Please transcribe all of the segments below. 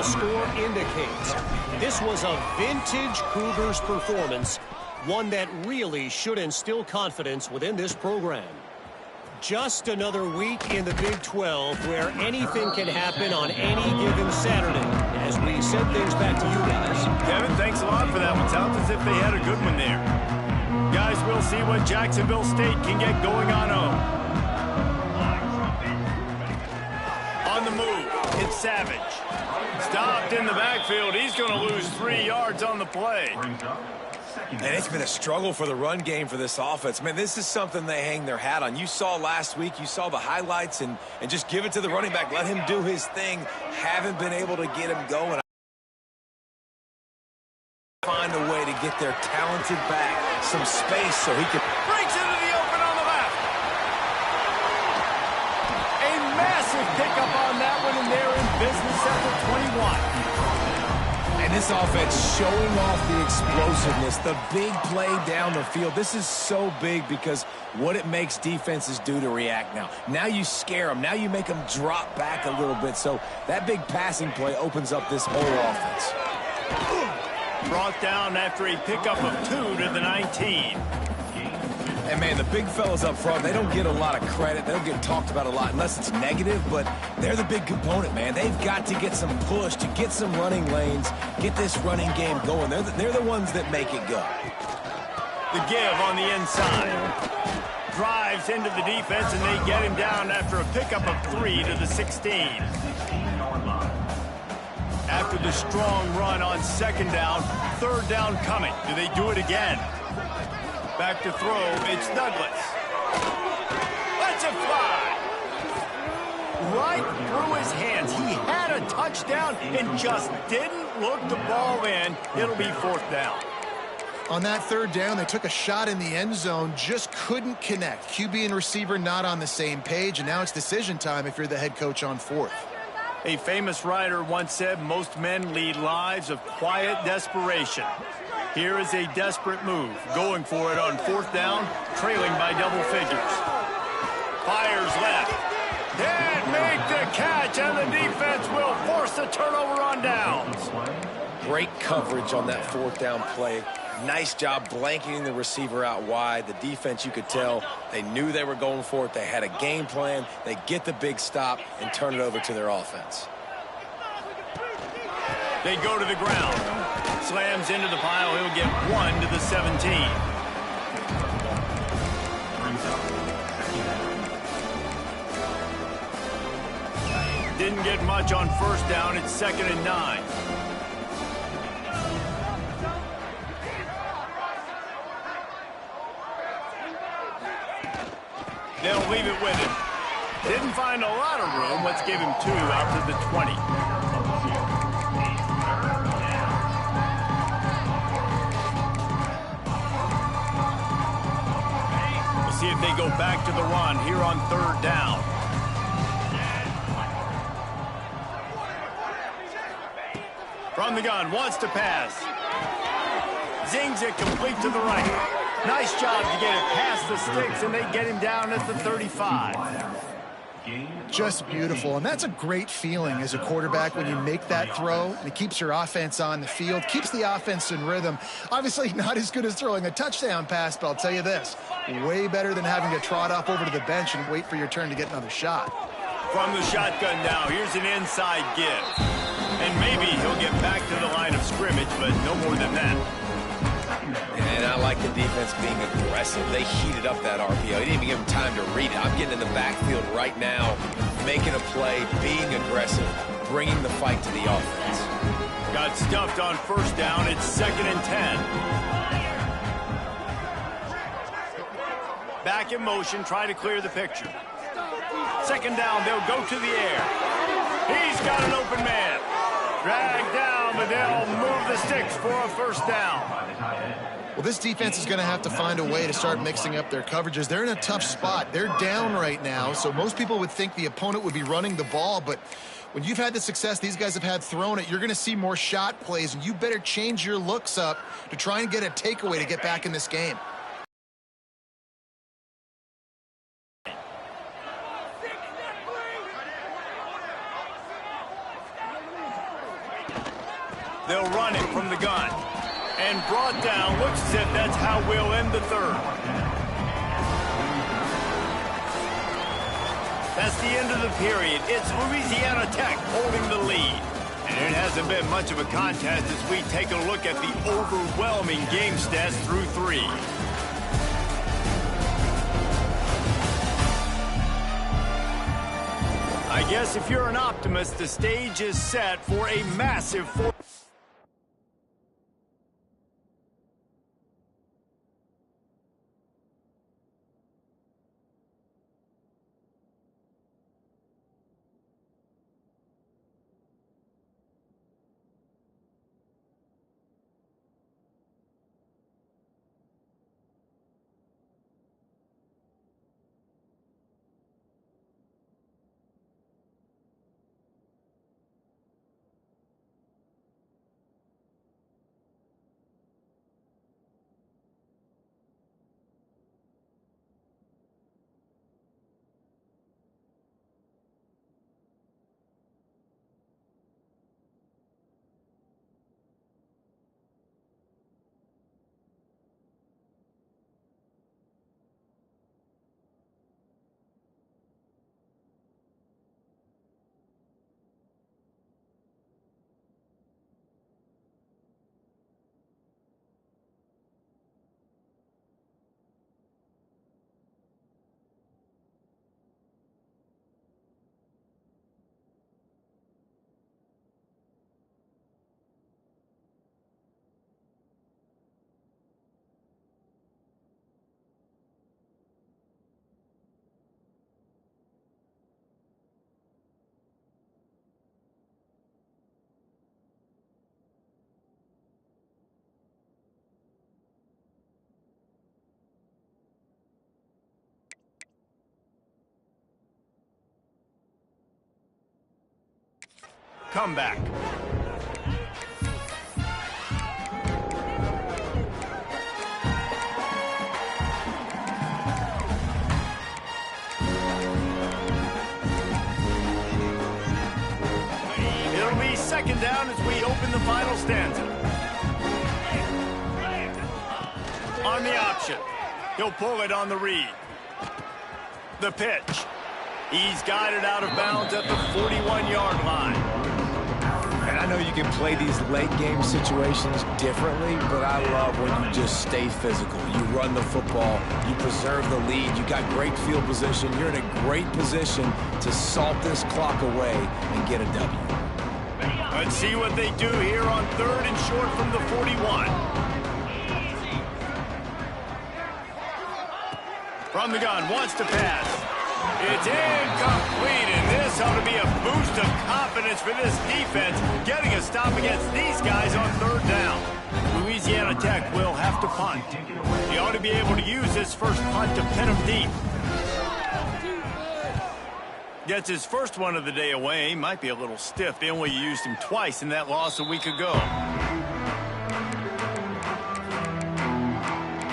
final score indicates. This was a vintage Cougars performance, one that really should instill confidence within this program. Just another week in the Big 12 where anything can happen on any given Saturday. As we send things back to you guys. Kevin, thanks a lot for that one. Sounds as if they had a good one there. Guys, we'll see what Jacksonville State can get going on home. On the move, it's Savage. Stopped in the backfield. He's going to lose 3 yards on the play. And it's been a struggle for the run game for this offense. Man, this is something they hang their hat on. You saw last week, you saw the highlights, and just give it to the running back. Let him do his thing. Haven't been able to get him going. Find a way to get their talented back some space so he can... Breaks into the open on the left. A massive pickup on that one, and they're in business at the 21. And this offense showing off the explosiveness, the big play down the field. This is so big because what it makes defenses do to react now. Now you scare them. Now you make them drop back a little bit. So that big passing play opens up this whole offense. Brought down after a pickup of 2 to the 19. And, man, the big fellas up front, they don't get a lot of credit. They don't get talked about a lot unless it's negative, but they're the big component, man. They've got to get some push, to get some running lanes, get this running game going. They're the ones that make it go. The give on the inside. Drives into the defense, and they get him down after a pickup of 3 to the 16. After the strong run on second down, third down coming. Do they do it again? Back to throw, it's Douglas. Lets it fly. Right through his hands. He had a touchdown and just didn't look the ball in. It'll be fourth down. On that third down, they took a shot in the end zone, just couldn't connect. QB and receiver not on the same page, and now it's decision time if you're the head coach on fourth. A famous writer once said, most men lead lives of quiet desperation. Here is a desperate move, going for it on fourth down, trailing by double figures. Fires left. Can't make the catch, and the defense will force the turnover on downs. Great coverage on that fourth down play. Nice job blanketing the receiver out wide. The defense, you could tell, they knew they were going for it. They had a game plan. They get the big stop and turn it over to their offense. They go to the ground. Slams into the pile. He'll get 1 to the 17. Didn't get much on first down. It's 2nd and 9. They'll leave it with him. Didn't find a lot of room. Let's give him 2 out to the 20. We'll see if they go back to the run here on third down. From the gun, wants to pass. Zings it complete to the right. Nice job to get it past the sticks, and they get him down at the 35. Just beautiful, and that's a great feeling as a quarterback when you make that throw, and it keeps your offense on the field, keeps the offense in rhythm. Obviously not as good as throwing a touchdown pass, but I'll tell you this, way better than having to trot off over to the bench and wait for your turn to get another shot. From the shotgun now, here's an inside give. And maybe he'll get back to the line of scrimmage, but no more than that. And I like the defense being aggressive. They heated up that RPO. They didn't even give him time to read it. I'm getting in the backfield right now, making a play, being aggressive, bringing the fight to the offense. Got stuffed on first down. It's 2nd and 10. Back in motion, try to clear the picture. Second down, they'll go to the air. He's got an open man. Dragged down, but they'll move the sticks for a first down. Well, this defense is going to have to find a way to start mixing up their coverages. They're in a tough spot. They're down right now, so most people would think the opponent would be running the ball, but when you've had the success these guys have had throwing it, you're going to see more shot plays, and you better change your looks up to try and get a takeaway to get back in this game. They'll run it from the gun. And brought down. Looks as if that's how we'll end the third. That's the end of the period. It's Louisiana Tech holding the lead. And it hasn't been much of a contest as we take a look at the overwhelming game stats through 3. I guess if you're an optimist, the stage is set for a massive fourth. Comeback. It'll be second down as we open the final stanza. On the option. He'll pull it on the read. The pitch. He's got it out of bounds at the 41-yard line. And I know you can play these late-game situations differently, but I love when you just stay physical. You run the football, you preserve the lead, you got great field position, you're in a great position to salt this clock away and get a W. Let's see what they do here on 3rd and short from the 41. From the gun, wants to pass. It's incomplete, and this ought to be a boost of confidence for this defense, getting a stop against these guys on 3rd down. Louisiana Tech will have to punt. He ought to be able to use this first punt to pin him deep. Gets his first one of the day away. Might be a little stiff. They only used him twice in that loss a week ago.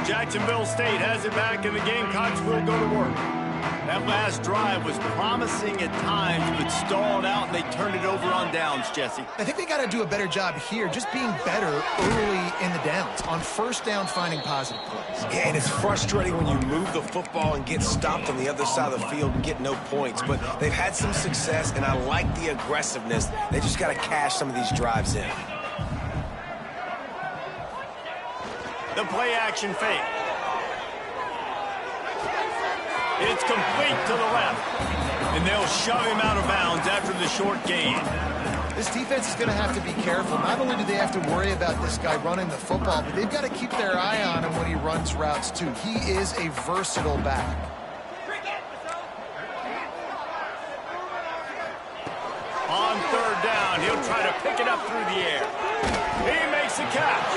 Jacksonville State has it back, and the Gamecocks will go to work. That last drive was promising at times, but stalled out, and they turned it over on downs, Jesse. I think they got to do a better job here, just being better early in the downs, on 1st down finding positive plays. Yeah, and it's frustrating when you move the football and get stopped on the other side of the field and get no points, but they've had some success, and I like the aggressiveness. They just got to cash some of these drives in. The play-action fake. It's complete to the left. And they'll shove him out of bounds after the short gain. This defense is going to have to be careful. Not only do they have to worry about this guy running the football, but they've got to keep their eye on him when he runs routes, too. He is a versatile back. On 3rd down, he'll try to pick it up through the air. He makes the catch.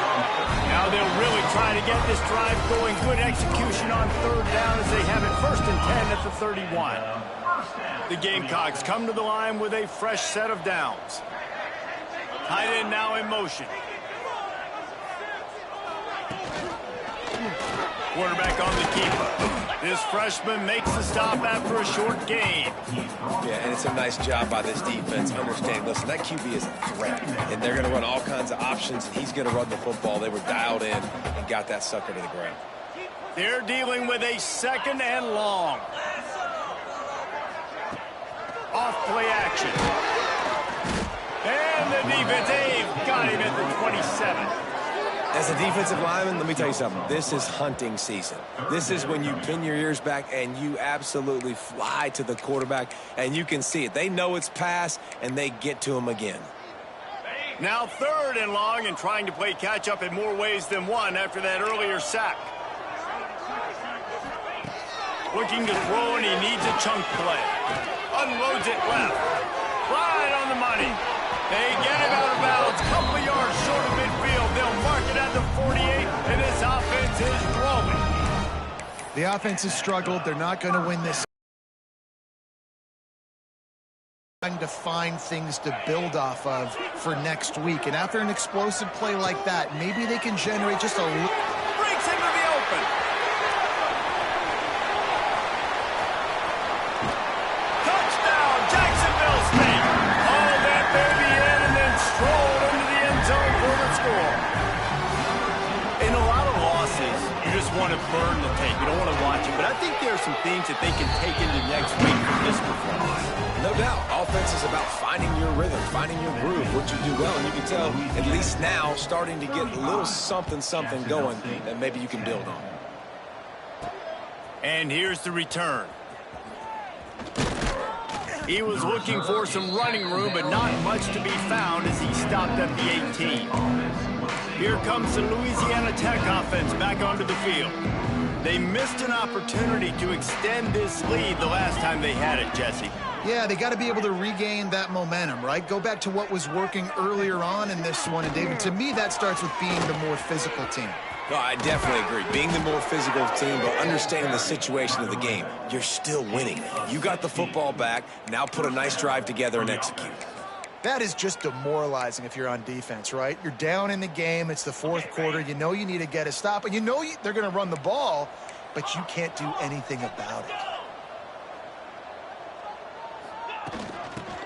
Now they'll really try to get this drive going. Good execution on 3rd down as they have it 1st and 10 at the 31. The Gamecocks come to the line with a fresh set of downs. Tight end now in motion. Quarterback on the keeper. This freshman makes the stop after a short gain. Yeah, and it's a nice job by this defense. Understand, listen, that QB is a threat, and they're going to run all kinds of options, and he's going to run the football. They were dialed in and got that sucker to the ground. They're dealing with a 2nd and long. Off play action. And the defense, they've got him at the 27. As a defensive lineman, let me tell you something. This is hunting season. This is when you pin your ears back and you absolutely fly to the quarterback, and you can see it. They know it's pass, and they get to him again. Now 3rd and long, and trying to play catch-up in more ways than one after that earlier sack. Looking to throw, and he needs a chunk play. Unloads it left. Right on the money. They get him out of bounds. Couple of yards short of midfield. They'll mark it at the 48, and this offense is rolling. The offense has struggled. They're not going to win this. Trying to find things to build off of for next week. And after an explosive play like that, maybe they can generate just a little. Breaks into the open. Touchdown, Jacksonville State. All that baby in and then strolled into the end zone for the score. In a lot of losses, you just want to burn the tape. You don't want to watch it. But I think there are some things that they can take into next week from this performance. No doubt. Offense is about finding your rhythm, finding your groove, what you do well. And you can tell, at least now, starting to get a little something going that maybe you can build on. And here's the return. He was looking for some running room, but not much to be found as he stopped at the 18. Here comes the Louisiana Tech offense back onto the field. They missed an opportunity to extend this lead the last time they had it, Jesse. Yeah, they got to be able to regain that momentum, right? Go back to what was working earlier on in this one. And, David, to me, that starts with being the more physical team. No, I definitely agree. Being the more physical team, but understanding the situation of the game. You're still winning. You got the football back. Now put a nice drive together and execute. That is just demoralizing if you're on defense, right? You're down in the game. It's the 4th quarter. You know you need to get a stop, and you know they're going to run the ball, but you can't do anything about it.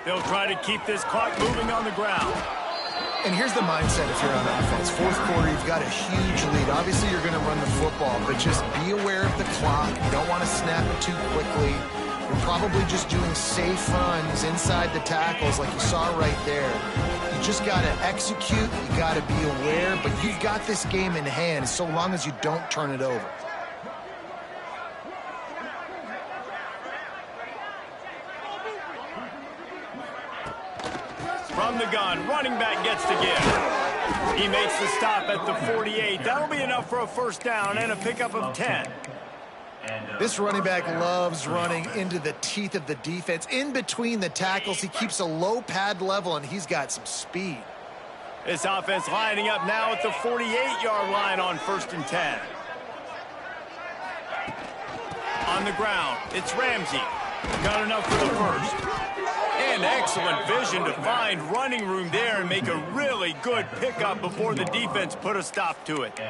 They'll try to keep this clock moving on the ground. And here's the mindset if you're on offense. 4th quarter, you've got a huge lead. Obviously, you're going to run the football, but just be aware of the clock. You don't want to snap it too quickly. You're probably just doing safe runs inside the tackles like you saw right there. You just got to execute. You got to be aware, but you've got this game in hand so long as you don't turn it over. From the gun, running back gets to give. He makes the stop at the 48. That'll be enough for a 1st down and a pickup of 10. This running back loves running into the teeth of the defense. In between the tackles, he keeps a low pad level, and he's got some speed. This offense lining up now at the 48-yard line on 1st and 10. On the ground, it's Ramsey. Got enough for the 1st. And excellent vision to find running room there and make a really good pickup before the defense put a stop to it.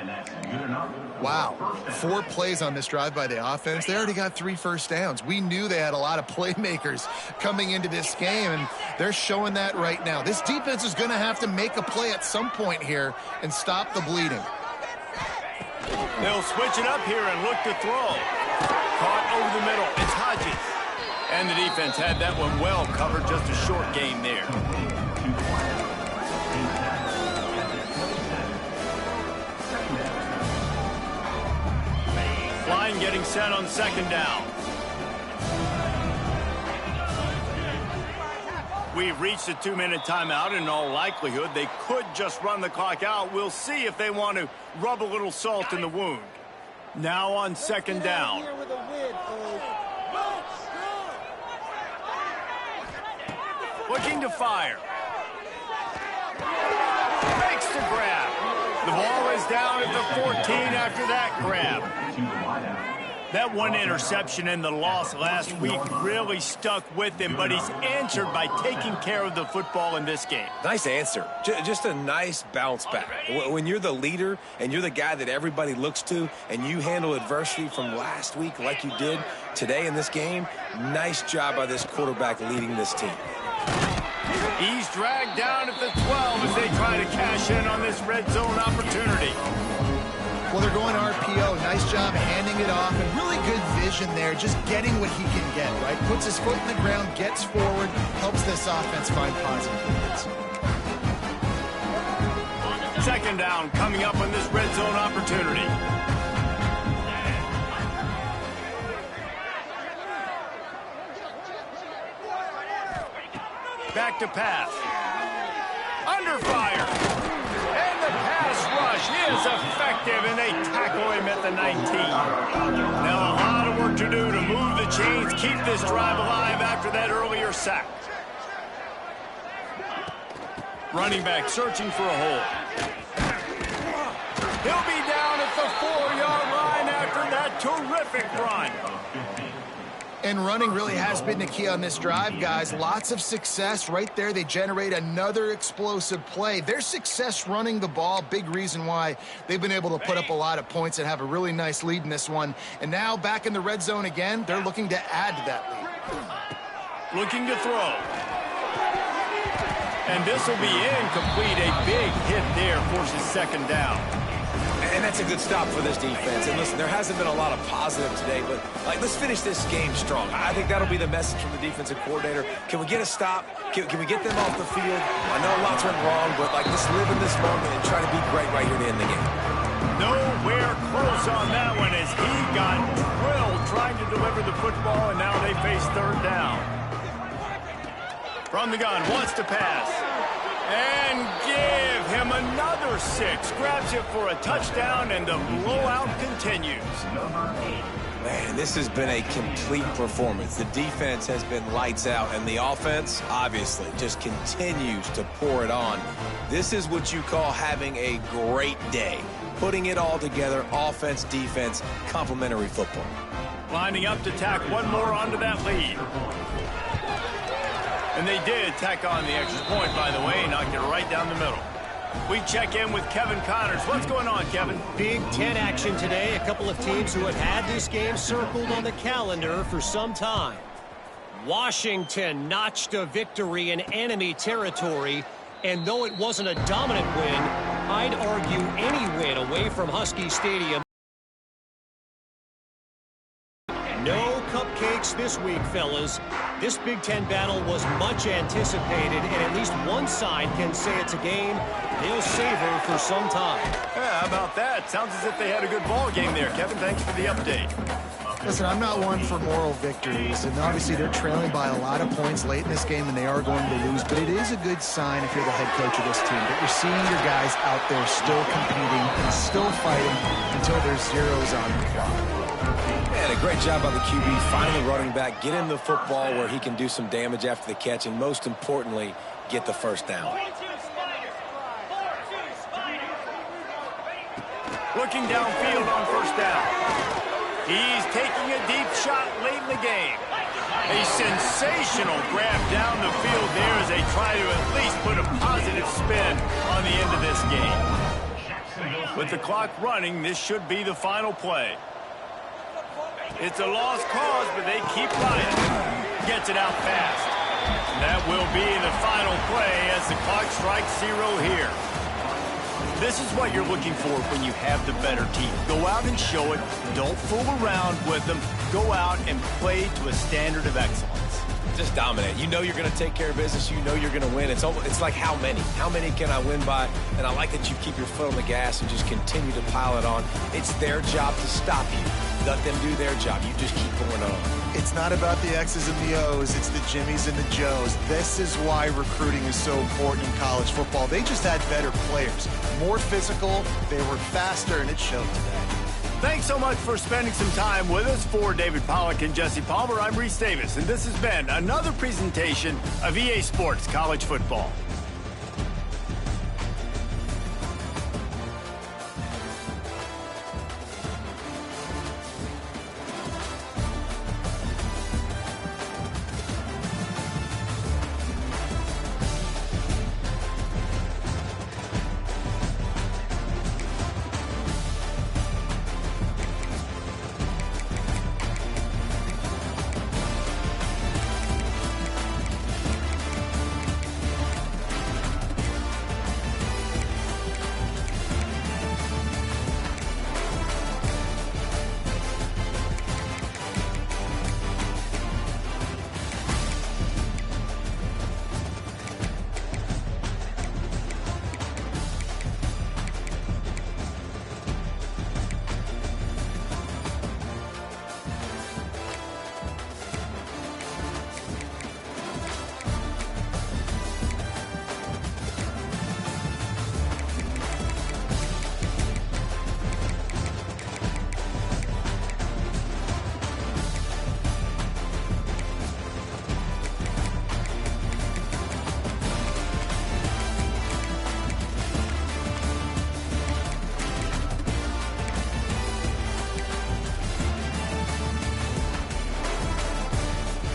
Wow, 4 plays on this drive by the offense. They already got 3 first downs. We knew they had a lot of playmakers coming into this game, and they're showing that right now. This defense is going to have to make a play at some point here and stop the bleeding. They'll switch it up here and look to throw. Caught over the middle. It's Hodges. And the defense had that one well covered, just a short gain there. Line getting set on 2nd down. We've reached a 2-minute timeout, and in all likelihood, they could just run the clock out. We'll see if they want to rub a little salt in the wound. Now on 2nd down. Looking to fire. Makes the grab. The ball is down at the 14 after that grab. That one interception and the loss last week really stuck with him, but he's answered by taking care of the football in this game. Nice answer. Just a nice bounce back. When you're the leader and you're the guy that everybody looks to and you handle adversity from last week like you did today in this game, nice job by this quarterback leading this team. He's dragged down at the 12 as they try to cash in on this red zone opportunity. Well, they're going RPO. Nice job handing it off, and really good vision there, just getting what he can get, right? Puts his foot in the ground, gets forward, helps this offense find positive points. Second down coming up on this red zone opportunity. Back to pass. Under fire. And the pass rush is effective, and they tackle him at the 19. Now a lot of work to do to move the chains, keep this drive alive after that earlier sack. Running back searching for a hole. He'll be down at the 4-yard line after that terrific run. And running really has been the key on this drive, guys. Lots of success right there. They generate another explosive play. Their success running the ball, big reason why they've been able to put up a lot of points and have a really nice lead in this one. And now back in the red zone again, they're looking to add to that lead. Looking to throw. And this will be incomplete. A big hit there forces second down. And that's a good stop for this defense. And listen, there hasn't been a lot of positive today, but let's finish this game strong. I think that'll be the message from the defensive coordinator. Can we get a stop? Can we get them off the field? I know lots went wrong, but let's live in this moment and try to be great right here to end the game. Nowhere close on that one as he got drilled trying to deliver the football, and now they face third down. From the gun, wants to pass. And give him another 6. Grabs it for a touchdown, and the blowout continues. Man, this has been a complete performance. The defense has been lights out, and the offense, obviously, just continues to pour it on. This is what you call having a great day. Putting it all together, offense, defense, complementary football. Lining up to tack one more onto that lead. And they did tack on the extra point, by the way, knocked it right down the middle. We check in with Kevin Connors. What's going on, Kevin? Big Ten action today. A couple of teams who have had this game circled on the calendar for some time. Washington notched a victory in enemy territory, and though it wasn't a dominant win, I'd argue any win away from Husky Stadium. No cupcakes this week, fellas. This Big Ten battle was much anticipated, and at least one side can say it's a game they'll savor for some time. Yeah, how about that? Sounds as if they had a good ball game there, Kevin. Thanks for the update. Listen, I'm not one for moral victories, and obviously they're trailing by a lot of points late in this game, and they are going to lose, but it is a good sign if you're the head coach of this team that you're seeing your guys out there still competing and still fighting until there's zeros on the clock. And a great job by the QB, finally running back, get him the football where he can do some damage after the catch, and most importantly, get the first down. Looking downfield on first down. He's taking a deep shot late in the game. A sensational grab down the field there as they try to at least put a positive spin on the end of this game. With the clock running, this should be the final play. It's a lost cause, but they keep riding. Gets it out fast. That will be the final play as the clock strikes 0 here. This is what you're looking for when you have the better team. Go out and show it. Don't fool around with them. Go out and play to a standard of excellence. Just dominate. You know you're going to take care of business. You know you're going to win. It's like how many? How many can I win by? And I like that you keep your foot on the gas and just continue to pile it on. It's their job to stop you. Let them do their job. You just keep going on. It's not about the X's and the O's. It's the Jimmies and the Joes. This is why recruiting is so important in college football. They just had better players. More physical. They were faster, and it showed today. Thanks so much for spending some time with us. For David Pollack and Jesse Palmer, I'm Reese Davis, and this has been another presentation of EA Sports College Football.